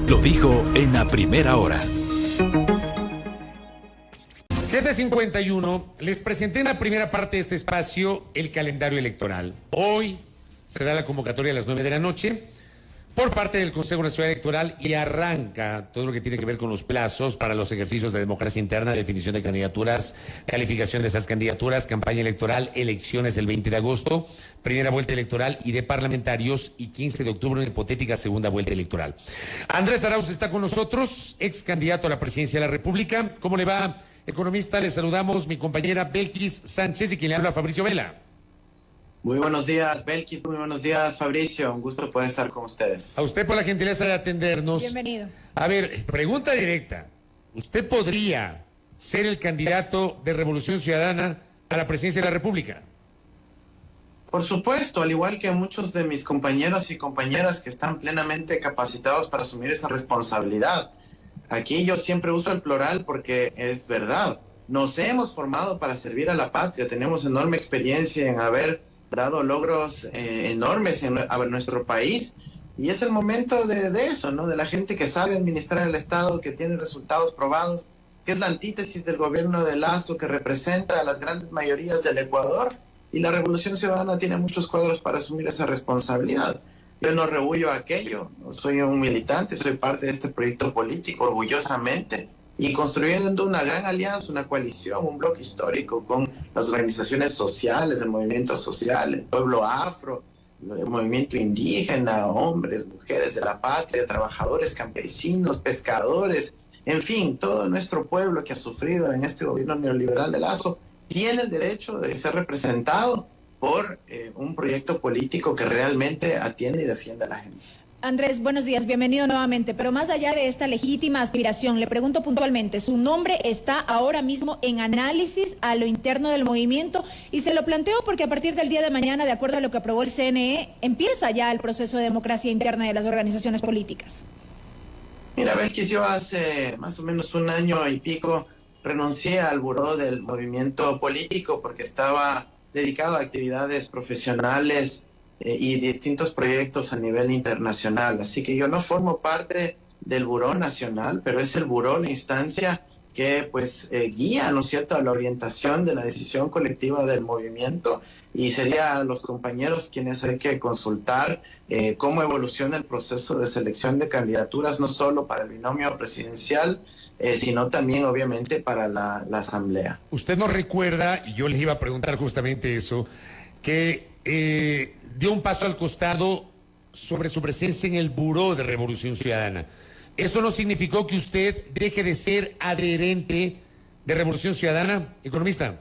lo dijo en la primera hora. 7:51, les presenté en la primera parte de este espacio el calendario electoral. Hoy se da la convocatoria a las 9 de la noche por parte del Consejo Nacional Electoral y arranca todo lo que tiene que ver con los plazos para los ejercicios de democracia interna, definición de candidaturas, calificación de esas candidaturas, campaña electoral, elecciones el 20 de agosto, primera vuelta electoral y de parlamentarios, y 15 de octubre una hipotética segunda vuelta electoral. Andrés Arauz está con nosotros, ex candidato a la presidencia de la República. ¿Cómo le va, economista? Le saludamos mi compañera Belkis Sánchez y quien le habla, Fabricio Vela. Muy buenos días, Belkis. Muy buenos días, Fabricio. Un gusto poder estar con ustedes. A usted por la gentileza de atendernos. Bienvenido. A ver, pregunta directa. ¿Usted podría ser el candidato de Revolución Ciudadana a la presidencia de la República? Por supuesto, al igual que muchos de mis compañeros y compañeras que están plenamente capacitados para asumir esa responsabilidad. Aquí yo siempre uso el plural porque es verdad. Nos hemos formado para servir a la patria. Tenemos enorme experiencia en haber dado logros enormes a nuestro país, y es el momento de eso, ¿no? De la gente que sabe administrar el Estado, que tiene resultados probados, que es la antítesis del gobierno de Lazo, que representa a las grandes mayorías del Ecuador, y la Revolución Ciudadana tiene muchos cuadros para asumir esa responsabilidad. Yo no rehuyo aquello, soy un militante, soy parte de este proyecto político orgullosamente, y construyendo una gran alianza, una coalición, un bloque histórico con las organizaciones sociales, el movimiento social, el pueblo afro, el movimiento indígena, hombres, mujeres de la patria, trabajadores, campesinos, pescadores, en fin, todo nuestro pueblo que ha sufrido en este gobierno neoliberal de Lazo tiene el derecho de ser representado por un proyecto político que realmente atiende y defiende a la gente. Andrés, buenos días, bienvenido nuevamente. Pero más allá de esta legítima aspiración, le pregunto puntualmente, su nombre está ahora mismo en análisis a lo interno del movimiento, y se lo planteo porque a partir del día de mañana, de acuerdo a lo que aprobó el CNE, empieza ya el proceso de democracia interna de las organizaciones políticas. Mira, Belkis, yo hace más o menos un año y pico renuncié al buró del movimiento político porque estaba dedicado a actividades profesionales y distintos proyectos a nivel internacional. Así que yo no formo parte del Buró Nacional, pero es el Buró, la instancia que pues guía, ¿no es cierto?, a la orientación de la decisión colectiva del movimiento, y sería a los compañeros quienes hay que consultar cómo evoluciona el proceso de selección de candidaturas, no solo para el binomio presidencial, sino también obviamente para la asamblea. Usted nos recuerda, y yo les iba a preguntar justamente eso, que dio un paso al costado sobre su presencia en el Buró de Revolución Ciudadana. ¿Eso no significó que usted deje de ser adherente de Revolución Ciudadana, economista?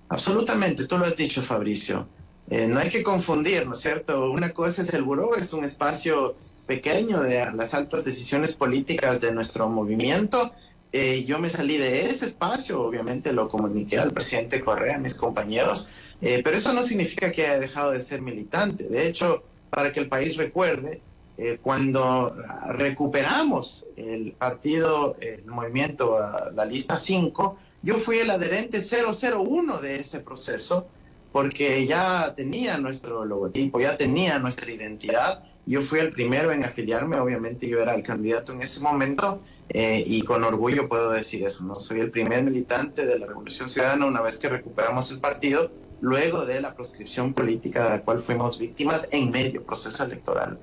Absolutamente, tú lo has dicho, Fabricio. No hay que confundir, ¿no es cierto? Una cosa es el Buró, es un espacio pequeño de las altas decisiones políticas de nuestro movimiento. Yo me salí de ese espacio, obviamente lo comuniqué al presidente Correa, a mis compañeros, pero eso no significa que haya dejado de ser militante. De hecho, para que el país recuerde, cuando recuperamos el partido, el movimiento, la lista 5, yo fui el adherente 001 de ese proceso, porque ya tenía nuestro logotipo, ya tenía nuestra identidad. Yo fui el primero en afiliarme, obviamente yo era el candidato en ese momento, y con orgullo puedo decir eso, ¿no? Soy el primer militante de la Revolución Ciudadana una vez que recuperamos el partido, luego de la proscripción política de la cual fuimos víctimas en medio proceso electoral.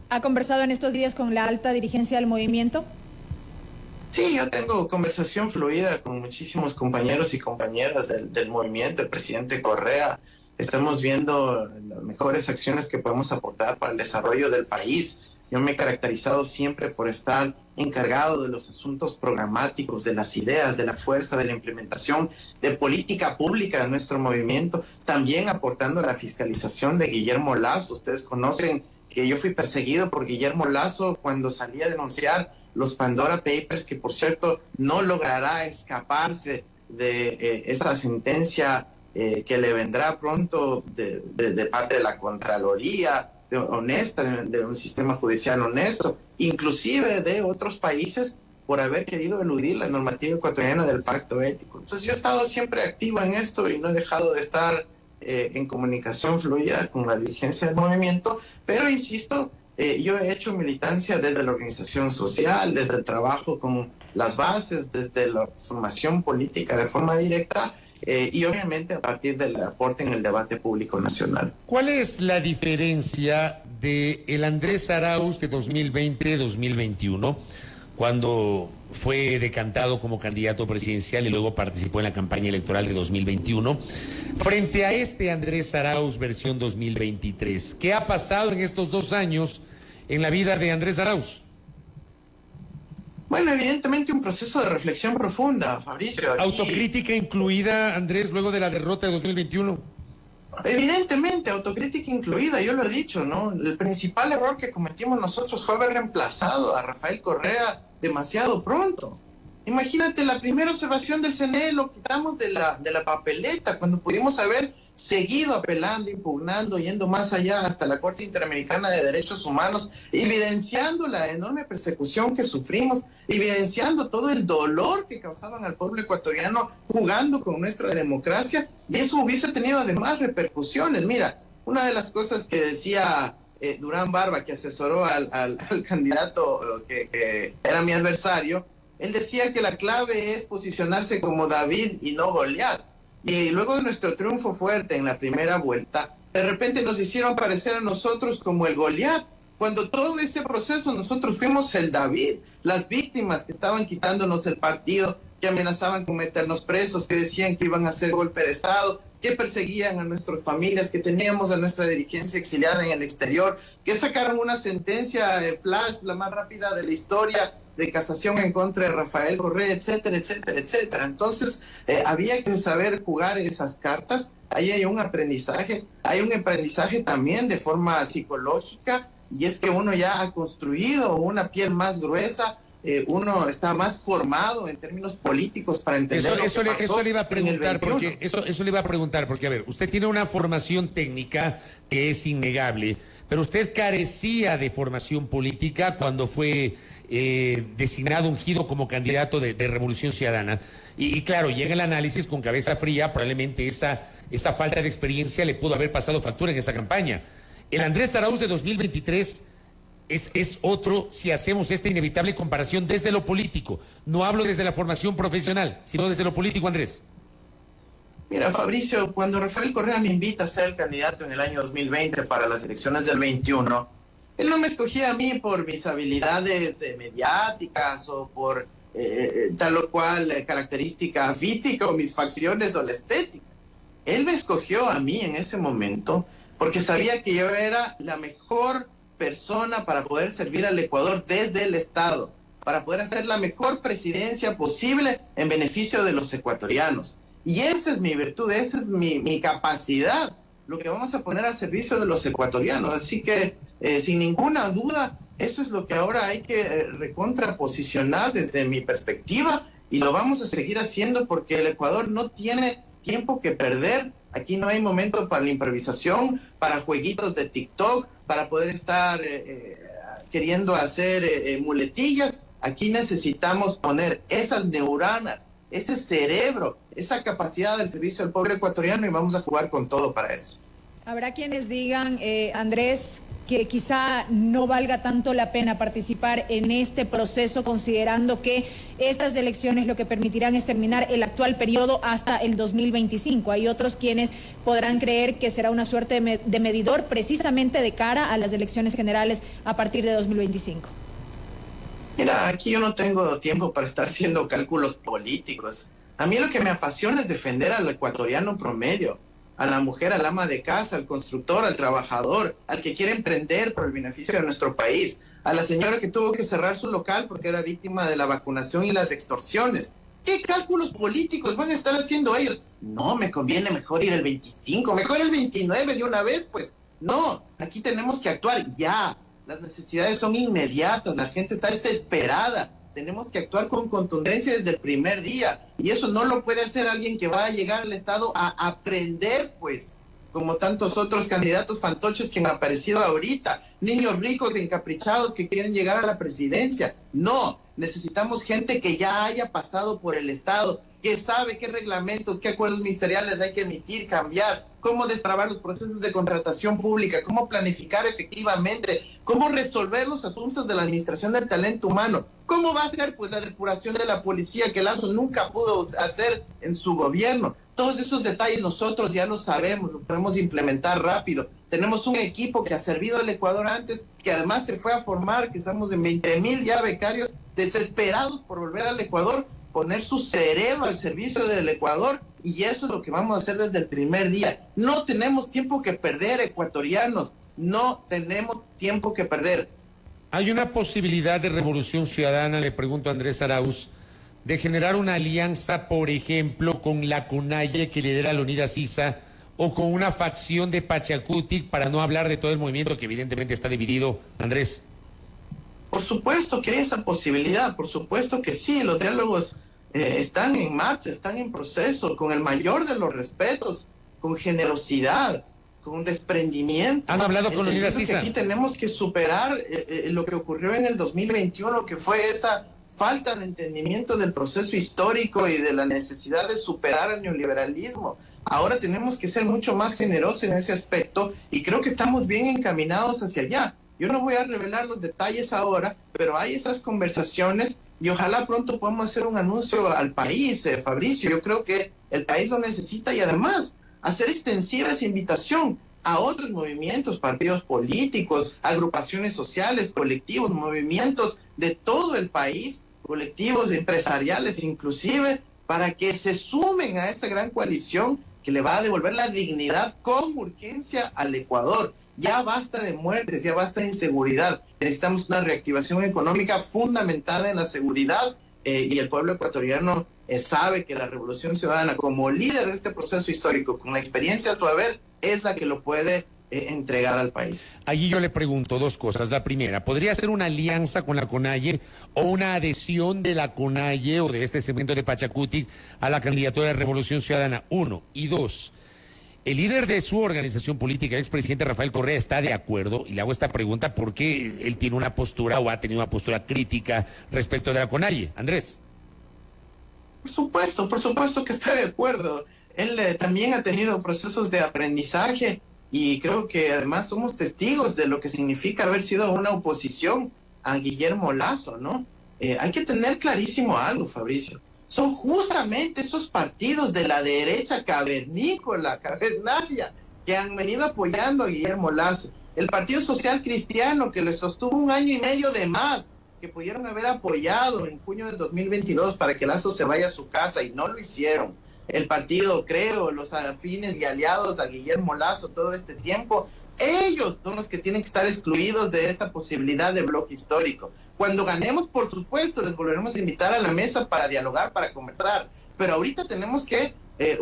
¿Ha conversado en estos días con la alta dirigencia del movimiento? Sí, yo tengo conversación fluida con muchísimos compañeros y compañeras del movimiento, el presidente Correa. Estamos viendo las mejores acciones que podemos aportar para el desarrollo del país. Yo me he caracterizado siempre por estar encargado de los asuntos programáticos, de las ideas, de la fuerza, de la implementación de política pública de nuestro movimiento, también aportando a la fiscalización de Guillermo Lazo. Ustedes conocen que yo fui perseguido por Guillermo Lazo cuando salí a denunciar los Pandora Papers, que por cierto no logrará escaparse de esa sentencia que le vendrá pronto de parte de la Contraloría honesta, de un sistema judicial honesto, inclusive de otros países, por haber querido eludir la normativa ecuatoriana del pacto ético. Entonces yo he estado siempre activo en esto y no he dejado de estar en comunicación fluida con la dirigencia del movimiento, pero insisto yo he hecho militancia desde la organización social, desde el trabajo con las bases, desde la formación política de forma directa y obviamente a partir del aporte en el debate público nacional. ¿Cuál es la diferencia de el Andrés Arauz de 2020-2021, cuando fue decantado como candidato presidencial y luego participó en la campaña electoral de 2021, frente a este Andrés Arauz versión 2023? ¿Qué ha pasado en estos 2 años en la vida de Andrés Arauz? Bueno, evidentemente un proceso de reflexión profunda, Fabricio. Aquí... ¿Autocrítica incluida, Andrés, luego de la derrota de 2021? Evidentemente, autocrítica incluida, yo lo he dicho, ¿no? El principal error que cometimos nosotros fue haber reemplazado a Rafael Correa demasiado pronto. Imagínate, la primera observación del CNE lo quitamos de la papeleta, cuando pudimos haber seguido apelando, impugnando, yendo más allá hasta la Corte Interamericana de Derechos Humanos, evidenciando la enorme persecución que sufrimos, evidenciando todo el dolor que causaban al pueblo ecuatoriano, jugando con nuestra democracia, y eso hubiese tenido además repercusiones. Mira, una de las cosas que decía Durán Barba, que asesoró al candidato que era mi adversario, él decía que la clave es posicionarse como David y no Goliat. Y luego de nuestro triunfo fuerte en la primera vuelta, de repente nos hicieron parecer a nosotros como el Goliat, cuando todo ese proceso nosotros fuimos el David, las víctimas que estaban quitándonos el partido, que amenazaban con meternos presos, que decían que iban a hacer golpe de Estado, que perseguían a nuestras familias, que teníamos a nuestra dirigencia exiliada en el exterior, que sacaron una sentencia flash, la más rápida de la historia, de casación en contra de Rafael Correa, etcétera, etcétera, etcétera. Entonces, había que saber jugar esas cartas. Ahí hay un aprendizaje también de forma psicológica, y es que uno ya ha construido una piel más gruesa, uno está más formado en términos políticos para entender eso le iba a preguntar porque eso le iba a preguntar porque, a ver, usted tiene una formación técnica que es innegable, pero usted carecía de formación política cuando fue designado, ungido como candidato de Revolución Ciudadana. Y claro, llega el análisis con cabeza fría, probablemente esa falta de experiencia le pudo haber pasado factura en esa campaña. El Andrés Arauz de 2023 es otro si hacemos esta inevitable comparación desde lo político. No hablo desde la formación profesional, sino desde lo político, Andrés. Mira, Fabricio, cuando Rafael Correa me invita a ser el candidato en el año 2020 para las elecciones del 21, él no me escogía a mí por mis habilidades mediáticas o por tal o cual característica física o mis facciones o la estética. Él me escogió a mí en ese momento porque sabía que yo era la mejor persona para poder servir al Ecuador desde el Estado, para poder hacer la mejor presidencia posible en beneficio de los ecuatorianos. Y esa es mi virtud, esa es mi capacidad, lo que vamos a poner al servicio de los ecuatorianos. Así que, sin ninguna duda, eso es lo que ahora hay que recontraposicionar desde mi perspectiva, y lo vamos a seguir haciendo porque el Ecuador no tiene tiempo que perder. Aquí no hay momento para la improvisación, para jueguitos de TikTok, para poder estar queriendo hacer muletillas. Aquí necesitamos poner esas neuronas, ese cerebro, esa capacidad del servicio al pueblo ecuatoriano, y vamos a jugar con todo para eso. Habrá quienes digan, Andrés, que quizá no valga tanto la pena participar en este proceso, considerando que estas elecciones lo que permitirán es terminar el actual periodo hasta el 2025. Hay otros quienes podrán creer que será una suerte de medidor precisamente de cara a las elecciones generales a partir de 2025. Mira, aquí yo no tengo tiempo para estar haciendo cálculos políticos. A mí lo que me apasiona es defender al ecuatoriano promedio, a la mujer, al ama de casa, al constructor, al trabajador, al que quiere emprender por el beneficio de nuestro país, a la señora que tuvo que cerrar su local porque era víctima de la vacunación y las extorsiones. ¿Qué cálculos políticos van a estar haciendo ellos? No, me conviene mejor ir el 25, mejor el 29 de una vez, pues. No, aquí tenemos que actuar ya. Las necesidades son inmediatas, la gente está desesperada. Tenemos que actuar con contundencia desde el primer día, y eso no lo puede hacer alguien que va a llegar al Estado a aprender, pues, como tantos otros candidatos fantoches que han aparecido ahorita. niños ricos encaprichados que quieren llegar a la presidencia. No, necesitamos gente que ya haya pasado por el Estado, que sabe qué reglamentos, qué acuerdos ministeriales hay que emitir, cambiar, cómo destrabar los procesos de contratación pública, cómo planificar efectivamente, cómo resolver los asuntos de la administración del talento humano, cómo va a ser pues la depuración de la policía que Lazo nunca pudo hacer en su gobierno. Todos esos detalles nosotros ya los sabemos, los podemos implementar rápido. Tenemos un equipo que ha servido al Ecuador antes, que además se fue a formar, que estamos en 20,000 ya becarios desesperados por volver al Ecuador, poner su cerebro al servicio del Ecuador, y eso es lo que vamos a hacer desde el primer día. No tenemos tiempo que perder, ecuatorianos, no tenemos tiempo que perder. ¿Hay una posibilidad de revolución ciudadana, le pregunto a Andrés Arauz, de generar una alianza, por ejemplo, con la CONAIE que lidera Leonidas Issa, o con una facción de Pachacutic, para no hablar de todo el movimiento que evidentemente está dividido, Andrés? Por supuesto que hay esa posibilidad, por supuesto que sí, los diálogos están en marcha, están en proceso, con el mayor de los respetos, con generosidad, con desprendimiento. ¿Han hablado con Leonidas Issa? Aquí tenemos que superar lo que ocurrió en el 2021, que fue esa falta de entendimiento del proceso histórico y de la necesidad de superar el neoliberalismo. Ahora tenemos que ser mucho más generosos en ese aspecto y creo que estamos bien encaminados hacia allá. Yo no voy a revelar los detalles ahora, pero hay esas conversaciones y ojalá pronto podamos hacer un anuncio al país, Fabricio. Yo creo que el país lo necesita y además hacer extensiva esa invitación a otros movimientos, partidos políticos, agrupaciones sociales, colectivos, movimientos de todo el país, colectivos empresariales inclusive, para que se sumen a esta gran coalición que le va a devolver la dignidad con urgencia al Ecuador. Ya basta de muertes, ya basta de inseguridad. Necesitamos una reactivación económica fundamentada en la seguridad y el pueblo ecuatoriano sabe que la Revolución Ciudadana, como líder de este proceso histórico, con la experiencia a su haber, es la que lo puede entregar al país. Allí yo le pregunto dos cosas. La primera, ¿podría ser una alianza con la CONAIE o una adhesión de la CONAIE o de este segmento de Pachacutic a la candidatura de Revolución Ciudadana? Uno. Y dos, el líder de su organización política, el expresidente Rafael Correa, está de acuerdo, y le hago esta pregunta porque él tiene una postura o ha tenido una postura crítica respecto de la CONAIE. Andrés. Por supuesto que está de acuerdo. Él también ha tenido procesos de aprendizaje y creo que además somos testigos de lo que significa haber sido una oposición a Guillermo Lasso, ¿no? Hay que tener clarísimo algo, Fabricio. Son justamente esos partidos de la derecha cavernícola, cavernaria, que han venido apoyando a Guillermo Lasso. El Partido Social Cristiano, que le sostuvo 1 año y medio de más, que pudieron haber apoyado en junio del 2022 para que Lasso se vaya a su casa y no lo hicieron. El partido, creo, los afines y aliados a Guillermo Lasso todo este tiempo, ellos son los que tienen que estar excluidos de esta posibilidad de bloque histórico. Cuando ganemos, por supuesto, les volveremos a invitar a la mesa para dialogar, para conversar, pero ahorita tenemos que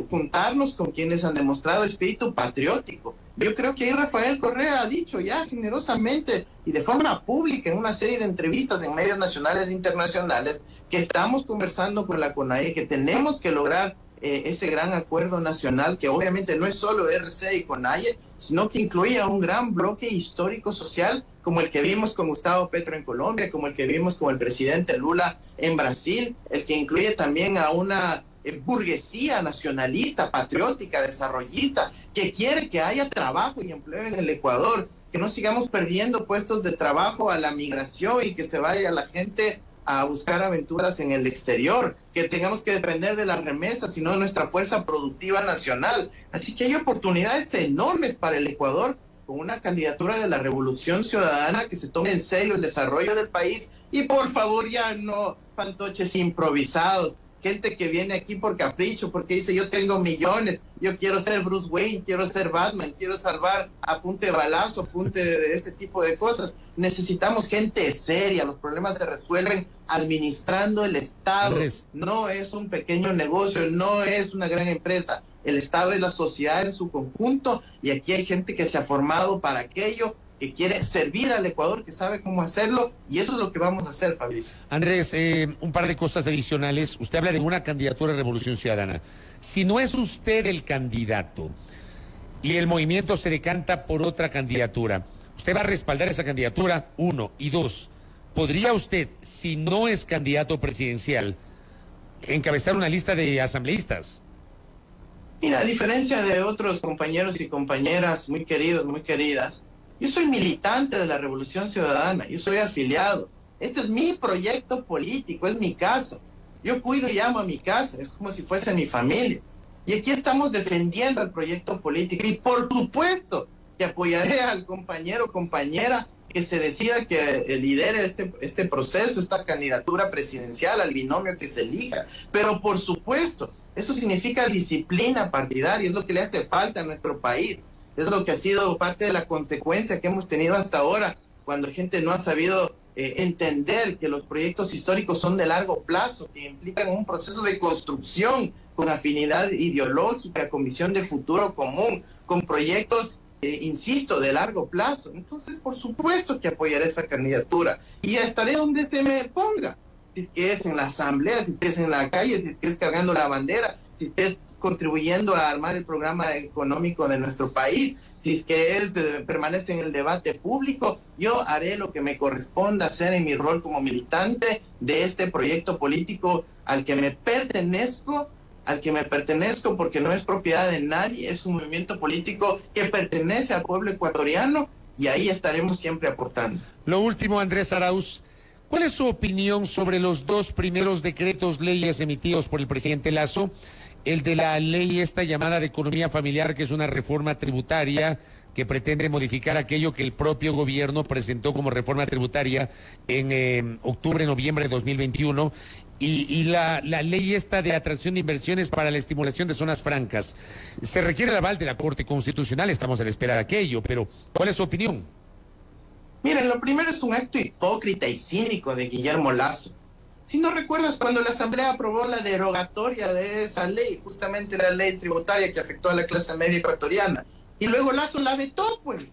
juntarnos con quienes han demostrado espíritu patriótico. Yo creo que ahí Rafael Correa ha dicho ya generosamente y de forma pública en una serie de entrevistas en medios nacionales e internacionales que estamos conversando con la CONAIE, que tenemos que lograr ese gran acuerdo nacional que obviamente no es solo RC y CONAIE, sino que incluye a un gran bloque histórico social como el que vimos con Gustavo Petro en Colombia, como el que vimos con el presidente Lula en Brasil, el que incluye también a una burguesía nacionalista, patriótica, desarrollista, que quiere que haya trabajo y empleo en el Ecuador, que no sigamos perdiendo puestos de trabajo a la migración y que se vaya la gente a buscar aventuras en el exterior, que tengamos que depender de las remesas, sino de nuestra fuerza productiva nacional. Así que hay oportunidades enormes para el Ecuador con una candidatura de la Revolución Ciudadana que se tome en serio el desarrollo del país y por favor ya no fantoches improvisados. Gente que viene aquí por capricho, porque dice yo tengo millones, yo quiero ser Bruce Wayne, quiero ser Batman, quiero salvar a punte de balazo, a punte de ese tipo de cosas. Necesitamos gente seria, los problemas se resuelven administrando el Estado. No es un pequeño negocio, no es una gran empresa. El Estado es la sociedad en su conjunto y aquí hay gente que se ha formado para aquello, que quiere servir al Ecuador, que sabe cómo hacerlo, y eso es lo que vamos a hacer, Fabricio. Andrés, un par de cosas adicionales. Usted habla de una candidatura de Revolución Ciudadana. Si no es usted el candidato y el movimiento se decanta por otra candidatura, ¿Usted va a respaldar esa candidatura? 1. Y 2, ¿podría usted, si no es candidato presidencial, encabezar una lista de asambleístas? Mira, a diferencia de otros compañeros y compañeras muy queridos, muy queridas, yo soy militante de la Revolución Ciudadana, yo soy afiliado. Este es mi proyecto político, es mi casa. Yo cuido y amo a mi casa, es como si fuese mi familia. Y aquí estamos defendiendo el proyecto político y por supuesto que apoyaré al compañero o compañera que se decida que lidere este proceso, esta candidatura presidencial, al binomio que se elija. Pero por supuesto, eso significa disciplina partidaria, es lo que le hace falta a nuestro país. Es lo que ha sido parte de la consecuencia que hemos tenido hasta ahora, cuando gente no ha sabido entender que los proyectos históricos son de largo plazo, que implican un proceso de construcción con afinidad ideológica, con visión de futuro común, con proyectos, insisto, de largo plazo. Entonces, por supuesto que apoyaré esa candidatura y estaré donde se me ponga. Si es que es en la asamblea, si es que es en la calle, si es que es cargando la bandera, si es que es contribuyendo a armar el programa económico de nuestro país, si es que permanece en el debate público, yo haré lo que me corresponda hacer en mi rol como militante de este proyecto político al que me pertenezco porque no es propiedad de nadie, es un movimiento político que pertenece al pueblo ecuatoriano y ahí estaremos siempre aportando. Lo último, Andrés Arauz, ¿cuál es su opinión sobre los 2 primeros decretos leyes emitidos por el presidente Lasso? El de la ley esta llamada de economía familiar, que es una reforma tributaria que pretende modificar aquello que el propio gobierno presentó como reforma tributaria en octubre, noviembre de 2021, y la ley esta de atracción de inversiones para la estimulación de zonas francas. Se requiere el aval de la Corte Constitucional, estamos a la espera de aquello, pero ¿cuál es su opinión? Miren, lo primero es un acto hipócrita y cínico de Guillermo Lasso. Si no recuerdas, cuando la Asamblea aprobó la derogatoria de esa ley, justamente la ley tributaria que afectó a la clase media ecuatoriana, y luego Lasso la vetó, pues.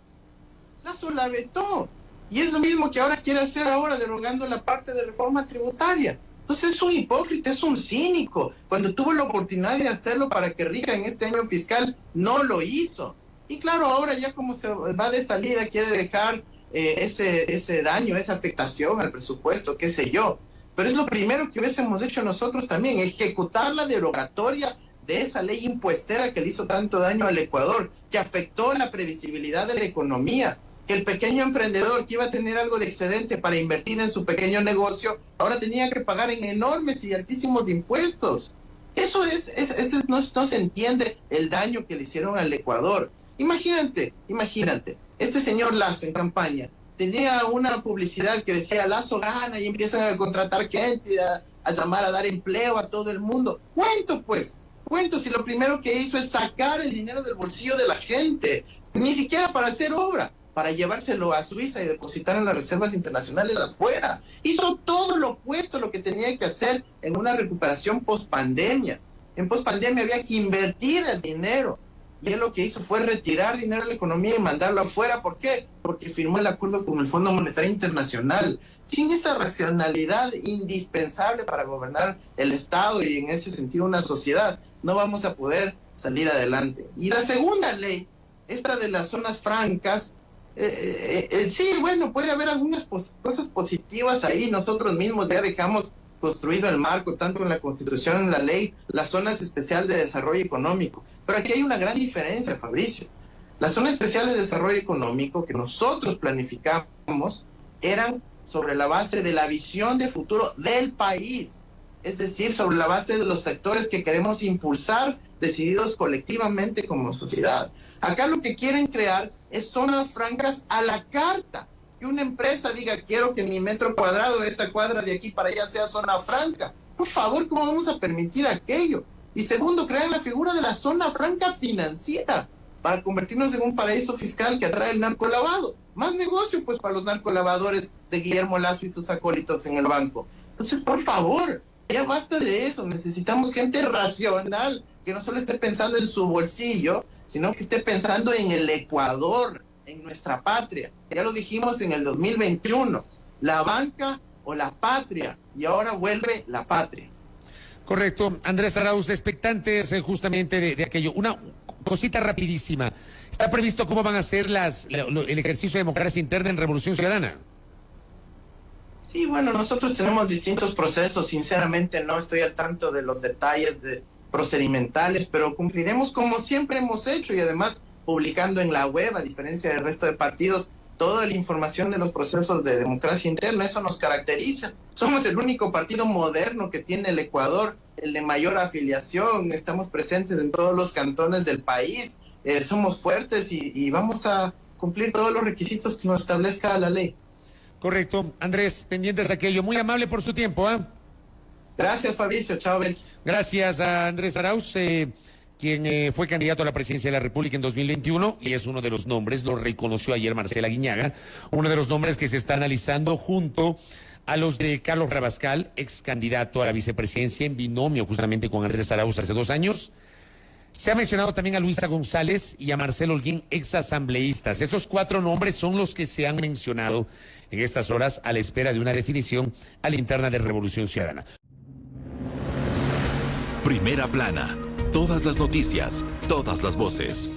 Lasso la vetó. Y es lo mismo que ahora quiere hacer ahora, derogando la parte de reforma tributaria. Entonces es un hipócrita, es un cínico. Cuando tuvo la oportunidad de hacerlo para que rija en este año fiscal, no lo hizo. Y claro, ahora ya como se va de salida, quiere dejar ese daño, esa afectación al presupuesto, qué sé yo. Pero es lo primero que hubiésemos hecho nosotros también, ejecutar la derogatoria de esa ley impuestera que le hizo tanto daño al Ecuador, que afectó la previsibilidad de la economía, que el pequeño emprendedor que iba a tener algo de excedente para invertir en su pequeño negocio, ahora tenía que pagar en enormes y altísimos impuestos. Eso no se entiende el daño que le hicieron al Ecuador. Imagínate, este señor Lasso en campaña tenía una publicidad que decía Lasso gana y empiezan a contratar gente, a llamar a dar empleo a todo el mundo. Cuento si lo primero que hizo es sacar el dinero del bolsillo de la gente, ni siquiera para hacer obra, para llevárselo a Suiza y depositar en las reservas internacionales afuera. Hizo todo lo opuesto a lo que tenía que hacer en una recuperación post-pandemia. En post-pandemia había que invertir el dinero. Y él lo que hizo fue retirar dinero de la economía y mandarlo afuera. ¿Por qué? Porque firmó el acuerdo con el Fondo Monetario Internacional. Sin esa racionalidad indispensable para gobernar el Estado y en ese sentido una sociedad, no vamos a poder salir adelante. Y la segunda ley, esta de las zonas francas, sí, bueno, puede haber algunas cosas positivas ahí. Nosotros mismos ya dejamos construido el marco, tanto en la Constitución, en la ley, las zonas especiales de desarrollo económico. Pero aquí hay una gran diferencia, Fabricio. Las zonas especiales de desarrollo económico que nosotros planificamos eran sobre la base de la visión de futuro del país, es decir, sobre la base de los sectores que queremos impulsar, decididos colectivamente como sociedad. Acá lo que quieren crear es zonas francas a la carta. Que una empresa diga, quiero que mi metro cuadrado, esta cuadra de aquí para allá sea zona franca. Por favor, ¿cómo vamos a permitir aquello? Y segundo, crean la figura de la zona franca financiera para convertirnos en un paraíso fiscal que atrae el narcolavado. Más negocio, pues, para los narcolavadores de Guillermo Lasso y sus acólitos en el banco. Entonces, por favor, ya basta de eso. Necesitamos gente racional, que no solo esté pensando en su bolsillo, sino que esté pensando en el Ecuador, en nuestra patria. Ya lo dijimos en el 2021, la banca o la patria, y ahora vuelve la patria. Correcto. Andrés Arauz, expectantes justamente de aquello. Una cosita rapidísima. ¿Está previsto cómo van a ser el ejercicio de democracia interna en Revolución Ciudadana? Sí, bueno, nosotros tenemos distintos procesos. Sinceramente no estoy al tanto de los detalles procedimentales, pero cumpliremos como siempre hemos hecho y además publicando en la web, a diferencia del resto de partidos, toda la información de los procesos de democracia interna. Eso nos caracteriza. Somos el único partido moderno que tiene el Ecuador, el de mayor afiliación. Estamos presentes en todos los cantones del país. Somos fuertes y vamos a cumplir todos los requisitos que nos establezca la ley. Correcto. Andrés, pendientes de aquello. Muy amable por su tiempo, ¿ah? Gracias, Fabricio. Chao, Belkis. Gracias a Andrés Arauz, quien fue candidato a la presidencia de la República en 2021 y es uno de los nombres, lo reconoció ayer Marcela Guiñaga, uno de los nombres que se está analizando junto a los de Carlos Rabascal, ex candidato a la vicepresidencia en binomio justamente con Andrés Arauz hace 2 años. Se ha mencionado también a Luisa González y a Marcelo Holguín, ex asambleístas. Esos 4 nombres son los que se han mencionado en estas horas a la espera de una definición a la interna de Revolución Ciudadana. Primera plana. Todas las noticias, todas las voces.